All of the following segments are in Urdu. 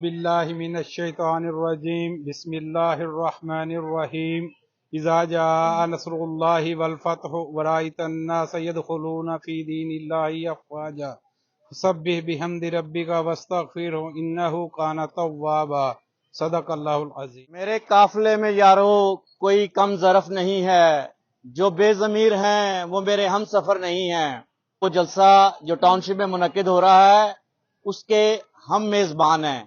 باللہ من الشیطان الرجیم بسم اللہ الرحمن الرحیم اذا جاء نصر اللہ والفتح ورأیت الناس يدخلون فی دین اللہ افواجا فسبح بحمد ربک واستغفرہ انہ کان توابا صدق اللہ العظیم۔ میرے قافلے میں یارو کوئی کم ظرف نہیں ہے، جو بے ضمیر ہیں وہ میرے ہم سفر نہیں ہیں۔ وہ جلسہ جو ٹاؤن شپ میں منعقد ہو رہا ہے اس کے ہم میزبان ہیں،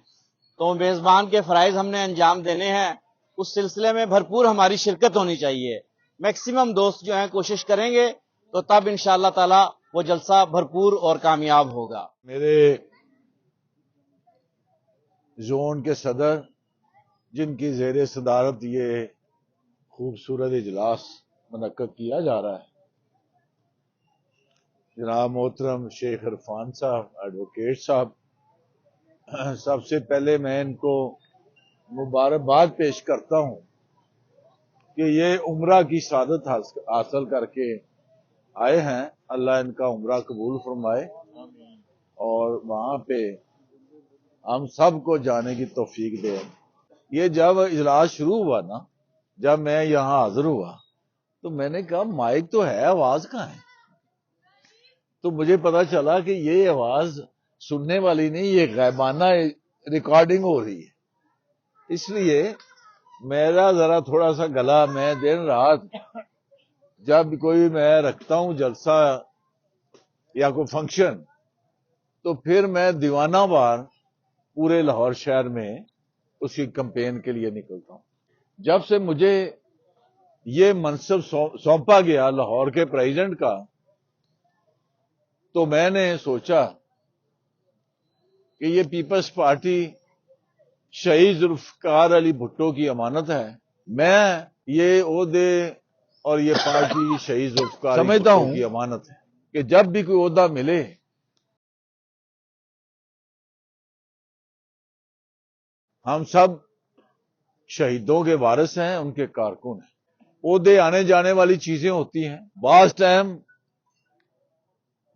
تو میزبان کے فرائض ہم نے انجام دینے ہیں، اس سلسلے میں بھرپور ہماری شرکت ہونی چاہیے۔ میکسیمم دوست جو ہیں کوشش کریں گے تو تب انشاءاللہ تعالی وہ جلسہ بھرپور اور کامیاب ہوگا۔ میرے زون کے صدر جن کی زیر صدارت یہ خوبصورت اجلاس منعقد کیا جا رہا ہے، جناب محترم شیخ عرفان صاحب، ایڈوکیٹ صاحب، سب سے پہلے میں ان کو مبارکباد پیش کرتا ہوں کہ یہ عمرہ کی سعادت حاصل کر کے آئے ہیں۔ اللہ ان کا عمرہ قبول فرمائے اور وہاں پہ ہم سب کو جانے کی توفیق دے۔ یہ جب اجلاس شروع ہوا نا، جب میں یہاں حاضر ہوا تو میں نے کہا مائک تو ہے، آواز کہاں ہے؟ تو مجھے پتا چلا کہ یہ آواز سننے والی نہیں، یہ غیبانہ ریکارڈنگ ہو رہی ہے۔ اس لیے میرا ذرا تھوڑا سا گلا، میں دن رات جب کوئی میں رکھتا ہوں جلسہ یا کوئی فنکشن تو پھر میں دیوانہ وار پورے لاہور شہر میں اس کی کمپین کے لیے نکلتا ہوں۔ جب سے مجھے یہ منصب سونپا گیا لاہور کے پریزیڈنٹ کا، تو میں نے سوچا کہ یہ پیپلز پارٹی شہید ذوالفقار علی بھٹو کی امانت ہے۔ میں یہ عہدے اور یہ پارٹی شہید ذوالفقار علی بھٹو کی امانت ہے کہ جب بھی کوئی عہدہ ملے ہم سب شہیدوں کے وارث ہیں، ان کے کارکن ہیں۔ عہدے آنے جانے والی چیزیں ہوتی ہیں، بعض ٹائم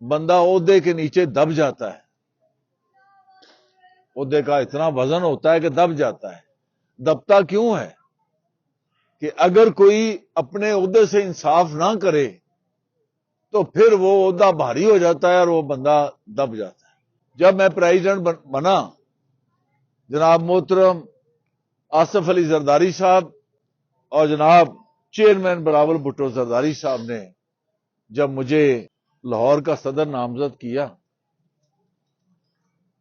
بندہ عہدے کے نیچے دب جاتا ہے، عہدے کا اتنا وزن ہوتا ہے کہ دب جاتا ہے۔ دبتا کیوں ہے؟ کہ اگر کوئی اپنے عہدے سے انصاف نہ کرے تو پھر وہ عہدہ بھاری ہو جاتا ہے اور وہ بندہ دب جاتا ہے۔ جب میں پریزیڈنٹ بنا، جناب محترم آصف علی زرداری صاحب اور جناب چیئرمین بلاول بھٹو زرداری صاحب نے جب مجھے لاہور کا صدر نامزد کیا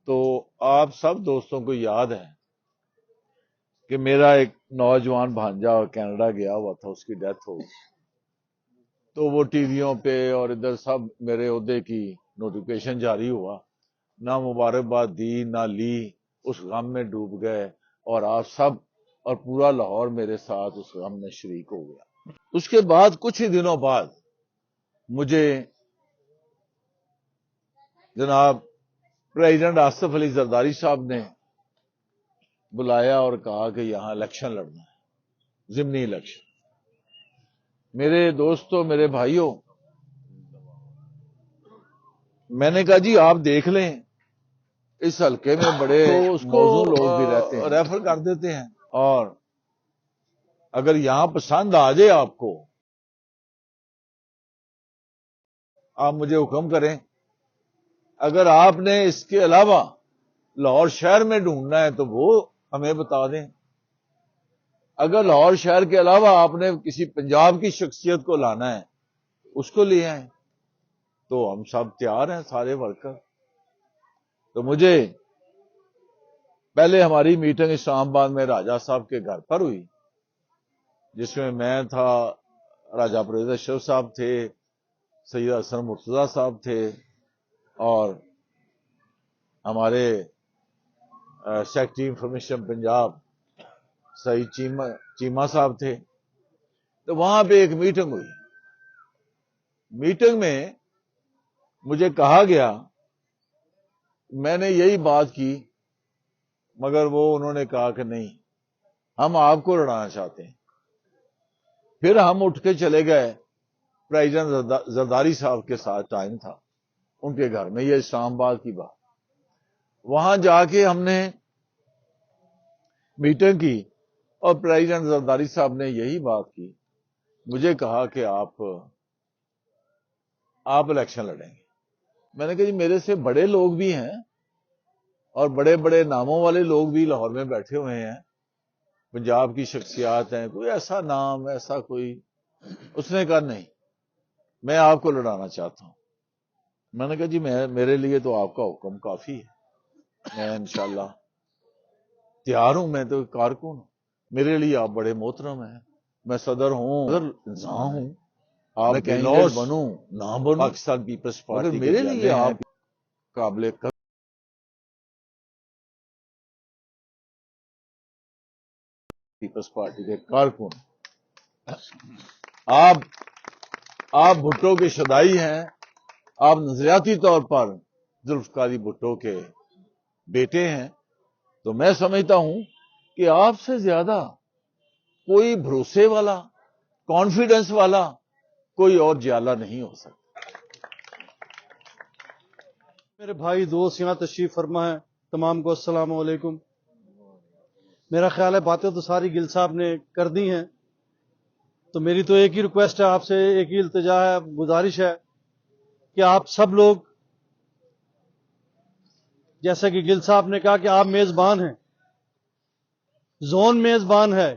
تو آپ سب دوستوں کو یاد ہے کہ میرا ایک نوجوان بھانجا کینیڈا گیا ہوا تھا، اس کی ڈیتھ ہو گئی، تو وہ ٹی ویوں پہ اور ادھر سب میرے عہدے کی نوٹیفیکیشن جاری ہوا، نہ مبارکباد دی نہ لی، اس غم میں ڈوب گئے، اور آپ سب اور پورا لاہور میرے ساتھ اس غم میں شریک ہو گیا۔ اس کے بعد کچھ ہی دنوں بعد مجھے جناب پریزیڈنٹ آصف علی زرداری صاحب نے بلایا اور کہا کہ یہاں الیکشن لڑنا ہے، ضمنی الیکشن۔ میرے دوستوں، میرے بھائیوں، میں نے کہا جی آپ دیکھ لیں، اس حلقے میں بڑے موزوں لوگ بھی رہتے ہیں، ریفر کر دیتے ہیں، اور اگر یہاں پسند آ جائے آپ کو، آپ مجھے حکم کریں۔ اگر آپ نے اس کے علاوہ لاہور شہر میں ڈھونڈنا ہے تو وہ ہمیں بتا دیں، اگر لاہور شہر کے علاوہ آپ نے کسی پنجاب کی شخصیت کو لانا ہے اس کو لے آئیں، تو ہم سب تیار ہیں، سارے ورکر۔ تو مجھے پہلے ہماری میٹنگ اسلام آباد میں راجہ صاحب کے گھر پر ہوئی، جس میں تھا، راجہ پرویز اشرف صاحب تھے، سید حسن مرتضیٰ صاحب تھے، اور ہمارے سیکرٹری انفارمیشن پنجاب سعید چیمہ صاحب تھے۔ تو وہاں پہ ایک میٹنگ ہوئی، میٹنگ میں مجھے کہا گیا، میں نے یہی بات کی، مگر انہوں نے کہا کہ نہیں، ہم آپ کو لڑانا چاہتے ہیں۔ پھر ہم اٹھ کے چلے گئے، پریزیڈنٹ زرداری صاحب کے ساتھ ٹائم تھا ان کے گھر میں، یہ اسلام آباد کی بات۔ وہاں جا کے ہم نے میٹنگ کی اور پریزیڈنٹ زرداری صاحب نے یہی بات کی. مجھے کہا کہ آپ الیکشن لڑیں گے. میں نے کہا جی میرے سے بڑے لوگ بھی ہیں اور بڑے بڑے ناموں والے لوگ بھی لاہور میں بیٹھے ہوئے ہیں, پنجاب کی شخصیات ہیں, کوئی ایسا نام ایسا کوئی. اس نے کہا نہیں, میں آپ کو لڑانا چاہتا ہوں. میں نے کہا جی میرے لیے تو آپ کا حکم کافی ہے, میں انشاءاللہ تیار ہوں, میں تو کارکن ہوں, میرے لیے آپ بڑے محترم ہیں, میں صدر ہوں, اگر انسان ہوں, آپ کینڈیڈیٹ بنوں نہ بنوں, پاکستان پیپلز پارٹی مگر میرے لیے آپ قابل پیپلز پارٹی کے کارکن. آپ بھٹو کے شدائی ہیں, آپ نظریاتی طور پر ذوالفقار بھٹو کے بیٹے ہیں, تو میں سمجھتا ہوں کہ آپ سے زیادہ کوئی بھروسے والا, کانفیڈنس والا کوئی اور جیالہ نہیں ہو سکتا. میرے بھائی دوست یہاں تشریف فرما ہے, تمام کو السلام علیکم. میرا خیال ہے باتیں تو ساری گل صاحب نے کر دی ہیں, تو میری تو ایک ہی ریکویسٹ ہے آپ سے, ایک ہی التجا ہے, گزارش ہے کہ آپ سب لوگ, جیسا کہ گل صاحب نے کہا کہ آپ میزبان ہیں, زون میزبان ہے,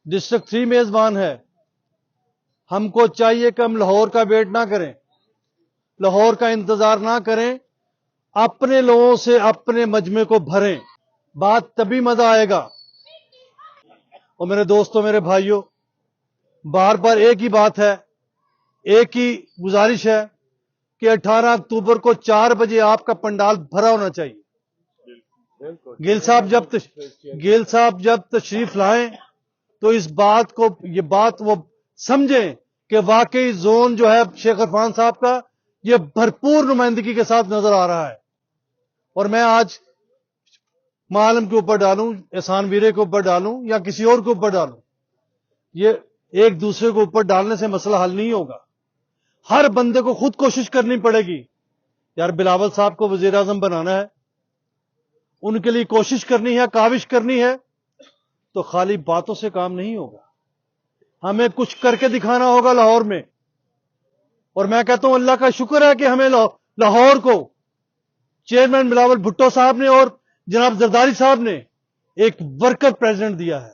ڈسٹرکٹ 3 میزبان ہے, ہم کو چاہیے کہ ہم لاہور کا ویٹ نہ کریں, لاہور کا انتظار نہ کریں, اپنے لوگوں سے اپنے مجمع کو بھریں, بات تبھی مزہ آئے گا. اور میرے دوستوں, میرے بھائیوں, بار بار ایک ہی بات ہے, ایک ہی گزارش ہے کہ 18 اکتوبر کو 4 بجے آپ کا پنڈال بھرا ہونا چاہیے. گل صاحب جب تشریف لائیں تو اس بات کو, یہ بات وہ سمجھیں کہ واقعی زون جو ہے شیخ عرفان صاحب کا یہ بھرپور نمائندگی کے ساتھ نظر آ رہا ہے. اور میں آج معلم کے اوپر ڈالوں, احسان ویرے کے اوپر ڈالوں یا کسی اور کے اوپر ڈالوں, یہ ایک دوسرے کے اوپر ڈالنے سے مسئلہ حل نہیں ہوگا. ہر بندے کو خود کوشش کرنی پڑے گی. یار بلاول صاحب کو وزیر اعظم بنانا ہے, ان کے لیے کوشش کرنی ہے, کاوش کرنی ہے, تو خالی باتوں سے کام نہیں ہوگا, ہمیں کچھ کر کے دکھانا ہوگا لاہور میں. اور میں کہتا ہوں اللہ کا شکر ہے کہ ہمیں لاہور کو چیئرمین بلاول بھٹو صاحب نے اور جناب زرداری صاحب نے ایک ورکر پریزیڈنٹ دیا ہے,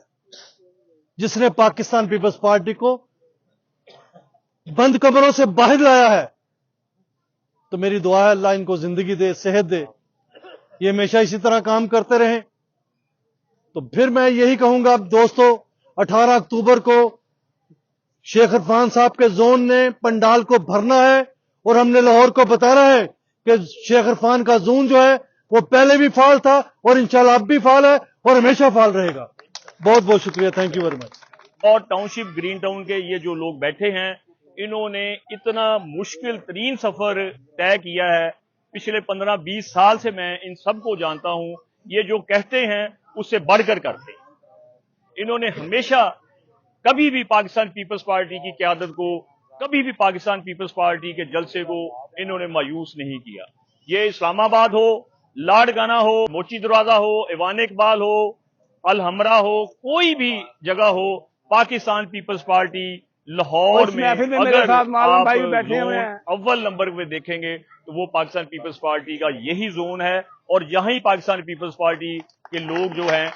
جس نے پاکستان پیپلز پارٹی کو بند کمروں سے باہر لایا ہے. تو میری دعا ہے اللہ ان کو زندگی دے, صحت دے, یہ ہمیشہ اسی طرح کام کرتے رہیں. تو پھر میں یہی کہوں گا دوستو, 18 اکتوبر کو شیخ عرفان صاحب کے زون نے پنڈال کو بھرنا ہے, اور ہم نے لاہور کو بتانا ہے کہ شیخ عرفان کا زون جو ہے وہ پہلے بھی فعال تھا اور انشاءاللہ اب بھی فعال ہے اور ہمیشہ فعال رہے گا. بہت بہت شکریہ, تھینک یو ویری مچ. اور ٹاؤن شپ گرین ٹاؤن کے یہ جو لوگ بیٹھے ہیں, انہوں نے اتنا مشکل ترین سفر طے کیا ہے. پچھلے 15-20 سال سے میں ان سب کو جانتا ہوں, یہ جو کہتے ہیں اس سے بڑھ کر کرتے ہیں. انہوں نے ہمیشہ کبھی بھی پاکستان پیپلز پارٹی کی قیادت کو, کبھی بھی پاکستان پیپلز پارٹی کے جلسے کو انہوں نے مایوس نہیں کیا. یہ اسلام آباد ہو, لاڑکانہ ہو, موچی دروازہ ہو, ایوان اقبال ہو, الحمرہ ہو, کوئی بھی جگہ ہو, پاکستان پیپلز پارٹی لاہور میں اگر آپ زون اول نمبر پہ دیکھیں گے تو وہ پاکستان پیپلز پارٹی کا یہی زون ہے, اور یہاں ہی پاکستان پیپلز پارٹی کے لوگ جو ہیں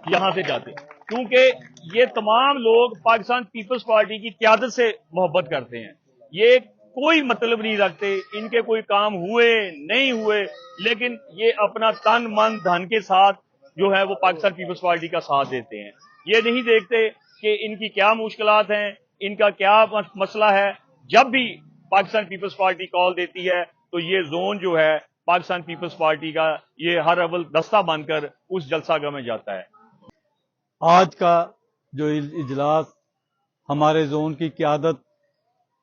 یہاں سے جاتے ہیں, کیونکہ یہ تمام لوگ پاکستان پیپلز پارٹی کی قیادت سے محبت کرتے ہیں. یہ کوئی مطلب نہیں رکھتے ان کے کوئی کام ہوئے نہیں ہوئے, لیکن یہ اپنا تن من دھن کے ساتھ جو ہے وہ پاکستان پیپلز پارٹی کا ساتھ دیتے ہیں. یہ نہیں دیکھتے کہ ان کی کیا مشکلات ہیں, ان کا کیا مسئلہ ہے. جب بھی پاکستان پیپلز پارٹی کال دیتی ہے تو یہ زون جو ہے پاکستان پیپلز پارٹی کا یہ ہر اول دستہ بن کر اس جلسہ گاہ میں جاتا ہے. آج کا جو اجلاس ہمارے زون کی قیادت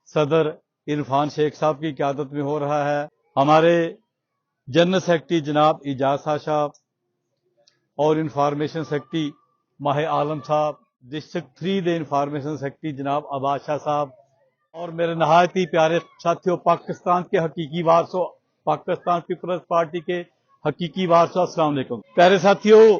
صدر عرفان شیخ صاحب کی قیادت میں ہو رہا ہے, ہمارے جنرل سیکرٹری جناب اعجاز صاحب اور انفارمیشن سیکرٹری ماہ عالم صاحب, ڈسٹرکٹ 3 دے انفارمیشن سیکرٹری جناب عباس شاہ صاحب, اور میرے نہایت ہی پیارے ساتھیوں, پاکستان کے حقیقی وارثوں, پاکستان پیپلز پارٹی کے حقیقی وارثوں, السلام علیکم. پیارے ساتھیوں,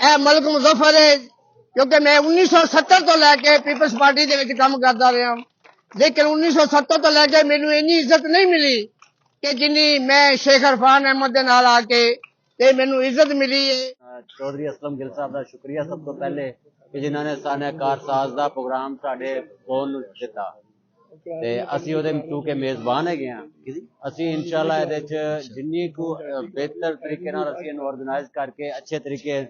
ਇਹ ਮਲਕ ਮੁਜ਼ੱਫਰ ਹੈ ਕਿਉਂਕਿ ਮੈਂ 1970 ਤੋਂ ਲੈ ਕੇ ਪੀਪਲਸ ਪਾਰਟੀ ਦੇ ਵਿੱਚ ਕੰਮ ਕਰਦਾ ਰਿਹਾ ਲੇਕਿਨ 1970 ਤੋਂ ਲੈ ਕੇ ਮੈਨੂੰ ਇੰਨੀ ਇੱਜ਼ਤ ਨਹੀਂ ਮਿਲੀ کہ جنی میں شیخ عرفان احمد دے نال آ کے تے مینوں عزت ملی ہے۔ چودھری اسلم گل صاحب دا شکریہ سب تو پہلے کہ جنہاں نے سانے کار ساز دا پروگرام ساڈے کول دتا تے اسی اودے کیونکہ میزبان ہے گئے ہاں اسی انشاءاللہ اے وچ جنی کو بہتر طریقے نال اسی انو آرگنائز کر کے اچھے طریقے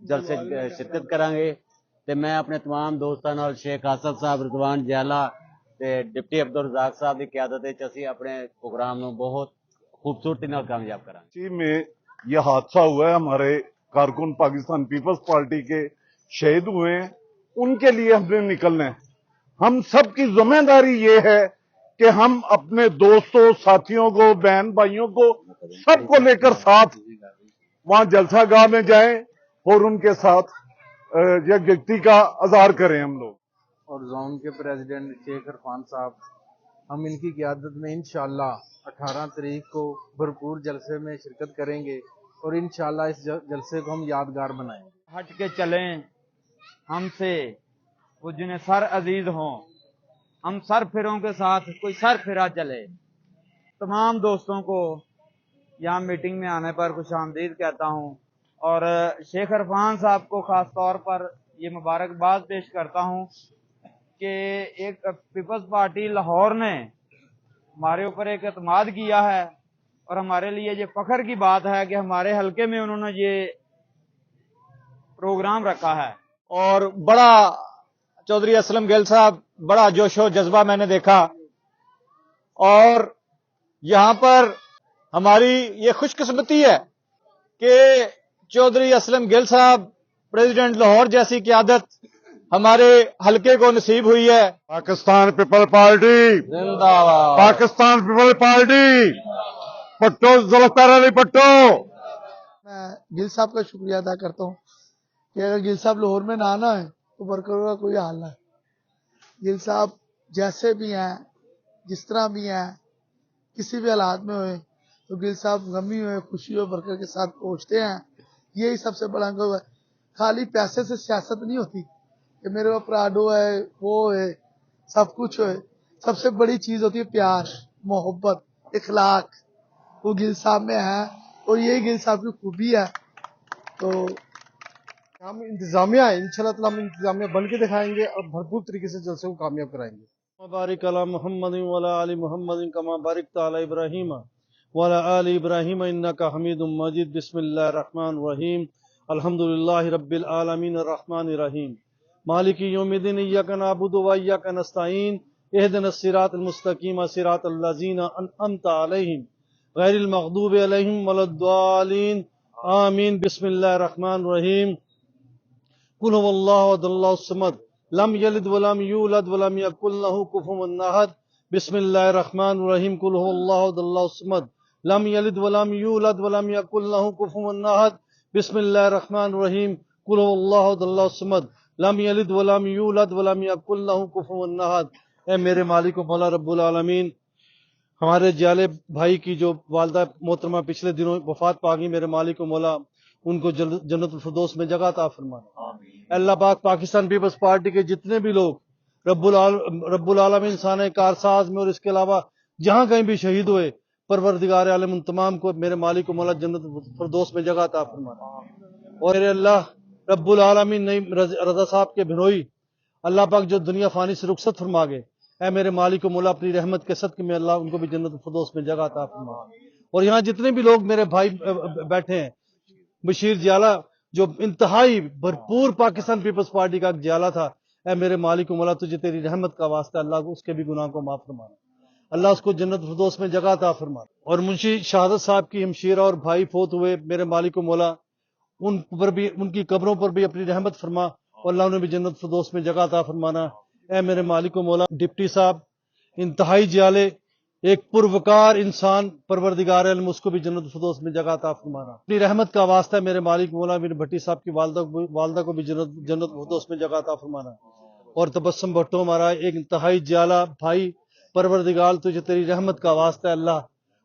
جلسے شرکت کران گے تے میں اپنے تمام دوستاں نال شیخ آصف صاحب رضوان جیالہ ڈپٹی عبدالرزاق صاحب کی قیادت اسی اپنے پروگرام نو بہت خوبصورتی نال کامیاب کریں۔ میں یہ حادثہ ہوا ہے، ہمارے کارکن پاکستان پیپلز پارٹی کے شہید ہوئے ہیں، ان کے لیے ہم نے نکلنا ہے۔ ہم سب کی ذمہ داری یہ ہے کہ ہم اپنے دوستوں ساتھیوں کو بہن بھائیوں کو سب کو لے کر ساتھ وہاں جلسہ گاہ میں جائیں اور ان کے ساتھ یکجہتی کا اظہار کریں ہم لوگ۔ اور زون کے پریزیڈنٹ شیخ عرفان صاحب، ہم ان کی قیادت میں انشاءاللہ 18 تاریخ کو بھرپور جلسے میں شرکت کریں گے اور انشاءاللہ اس جلسے کو ہم یادگار بنائیں گے۔ ہٹ کے چلیں ہم سے وہ جنہیں سر عزیز ہوں، ہم سر پھروں کے ساتھ کوئی سر پھرا چلے۔ تمام دوستوں کو یہاں میٹنگ میں آنے پر خوش آمدید کہتا ہوں اور شیخ عرفان صاحب کو خاص طور پر یہ مبارکباد پیش کرتا ہوں کہ ایک پیپلز پارٹی لاہور نے ہمارے اوپر ایک اعتماد کیا ہے اور ہمارے لیے یہ فخر کی بات ہے کہ ہمارے حلقے میں انہوں نے یہ پروگرام رکھا ہے۔ اور بڑا چودھری اسلم گل صاحب بڑا جوش و جذبہ میں نے دیکھا اور یہاں پر ہماری یہ خوش قسمتی ہے کہ چودھری اسلم گل صاحب پریزیڈنٹ لاہور جیسی قیادت ہمارے حلقے کو نصیب ہوئی ہے۔ پاکستان پیپل پارٹی زندہ باد، پاکستان پیپل پارٹی، پٹو ذوالفقار علی پٹو۔ میں گل صاحب کا شکریہ ادا کرتا ہوں کہ اگر گل صاحب لاہور میں نہ آنا ہے تو ورکروں کا کوئی حال نہ ہے۔ گل صاحب جیسے بھی ہیں، جس طرح بھی ہیں، کسی بھی حالات میں ہوئے تو گل صاحب غمی ہوئے خوشی ہوئے ورکر کے ساتھ پہنچتے ہیں، یہی سب سے بڑا ہے۔ خالی پیسے سے سیاست نہیں ہوتی کہ میرے کو پراڈو ہے، وہ ہے، سب کچھ ہے، سب سے بڑی چیز ہوتی ہے پیار، محبت، اخلاق، وہ گل صاحب میں ہے اور یہی گل صاحب کی خوبی ہے۔ تو ہم انتظامیہ ہے، انشاءاللہ تعالی ہم انتظامیہ بن کے دکھائیں گے اور بھرپور طریقے سے جلسے کو کامیاب کرائیں گے۔ بارک علی محمد وعلی آل محمد کما بارکت علی ابراہیم وعلی آل ابراہیم انک حمید مجید۔ بسم اللہ الرحمن الرحیم، الحمدللہ رب العالمین الرحمن الرحیم، مالک یوم الدین، ایاک نعبد و ایاک نستعین، اہدنا الصراط المستقیم صراط الذین انعمت علیہم غیر المغضوب علیہم ولا الضالین آمین۔ بسم اللہ الرحمن الرحیم، قل هو اللہ احد اللہ الصمد لم یلد ولم یولد ولم یکن لہ کفوا احد۔ بسم اللہ الرحمن الرحیم، قل هو اللہ احد اللہ الصمد لم یلد ولم یولد ولم یکن لہ کفوا احد۔ بسم اللہ الرحمن الرحیم، قل هو اللہ احد اللہ الصمد لم یلد ولم یولد ولم یکن لہ کفوا احد۔ اے میرے مالک و مولا رب العالمین، ہمارے جیالے بھائی کی جو والدہ محترمہ پچھلے دنوں وفات پا گئی، میرے مالک و مولا ان کو جنت الفردوس میں جگہ عطا فرمانا۔ اللہ پاک پاکستان پیپلز پارٹی کے جتنے بھی لوگ رب العالمین سانے کارساز میں اور اس کے علاوہ جہاں کہیں بھی شہید ہوئے، پروردگار عالم ان تمام کو میرے مالک و مولا جنت الفردوس میں جگہ عطا فرمانا۔ اور میرے اللہ رب العالمین نئی رضا صاحب کے بھنوئی اللہ پاک جو دنیا فانی سے رخصت فرما گئے، اے میرے مالک و مولا اپنی رحمت کے صدقے میں اللہ ان کو بھی جنت الفردوس میں جگہ عطا فرما۔ اور یہاں جتنے بھی لوگ میرے بھائی بیٹھے ہیں، بشیر جیالہ جو انتہائی بھرپور پاکستان پیپلز پارٹی کا جیالہ تھا، اے میرے مالک و مولا تجھے تیری رحمت کا واسطہ اللہ کو اس کے بھی گناہ کو معاف فرمانا، اللہ اس کو جنت الفردوس میں جگہ عطا فرمانا۔ اور منشی شہادت صاحب کی ہمشیرہ اور بھائی فوت ہوئے، میرے مالک و مولا ان پر بھی، ان کی قبروں پر بھی اپنی رحمت فرما اور اللہ انہیں بھی جنت الفردوس میں جگہ عطا فرمانا۔ اے میرے مالک و مولا ڈپٹی صاحب انتہائی جیالے، ایک پروکار انسان، پروردگار علم اس کو بھی جنت الفردوس میں جگہ عطا فرمانا۔ اپنی رحمت کا واسطہ ہے میرے مالک مولا میرے بھٹی صاحب کی والدہ کو بھی جنت الفردوس میں جگہ عطا فرمانا۔ اور تبسم بھٹو ہمارا ایک انتہائی جیالہ بھائی، پروردگار تجھے تیری رحمت کا واسطہ ہے اللہ،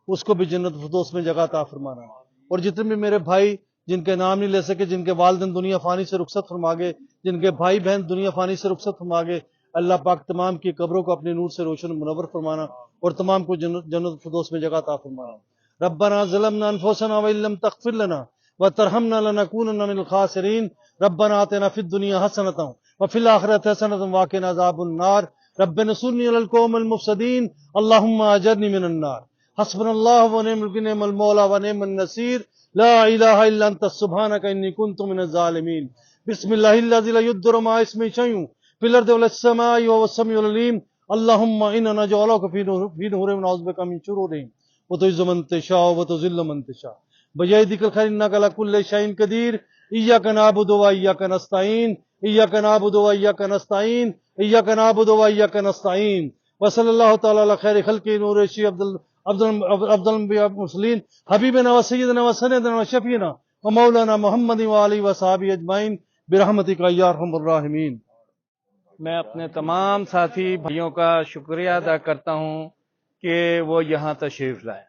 اس کو بھی جنت الفردوس میں جگہ عطا فرمانا۔ اور جتنے بھی میرے بھائی جن کے نام نہیں لے سکے، جن کے والدین دنیا فانی سے رخصت فرما گئے، جن کے بھائی بہن دنیا فانی سے رخصت فرما گئے، اللہ پاک تمام کی قبروں کو اپنے نور سے روشن منور فرمانا اور تمام کو جنت الفردوس میں جگہ عطا فرمانا۔ ربنا ظلمنا انفسنا وان لم تغفر لنا وترحمنا لنكونن من الخاسرین۔ ربنا آتنا فی الدنیا حسنۃ وفی الآخرۃ حسنۃ وقنا عذاب النار۔ رب انصرنی علی القوم المفسدین اللهم اجرنی من النار۔ حسبنا اللہ ونعم المولا ونعم النصیر۔ لا الہ الا انت سبحانک انی کنت من الظالمین۔ بسم اللہ الذی لا یضر مع اسمہ شیء فی الارض ولا السماء وهو السمیع العلیم۔ اللهم انا نجعلک فی نحورهم ونعوذ بک من شرورهم وتعز من تشاء وتذل من تشاء بیدک الخیر انک علی کل شیء قدیر۔ ایاک نعبد و ایاک نستعین، ایاک نعبد و ایاک نستعین، ایاک نعبد و ایاک نستعین۔ وصلی اللہ تعالی علی خیر خلق نور شی عبد الانبیاء المرسلین حبیبنا و سیدنا و سندنا و شفینا و مولانا محمد و آلہ و صحابہ اجمعین برحمتک یا ارحم الراحمین۔ میں اپنے تمام ساتھی بھائیوں کا شکریہ ادا کرتا ہوں کہ وہ یہاں تشریف لائے۔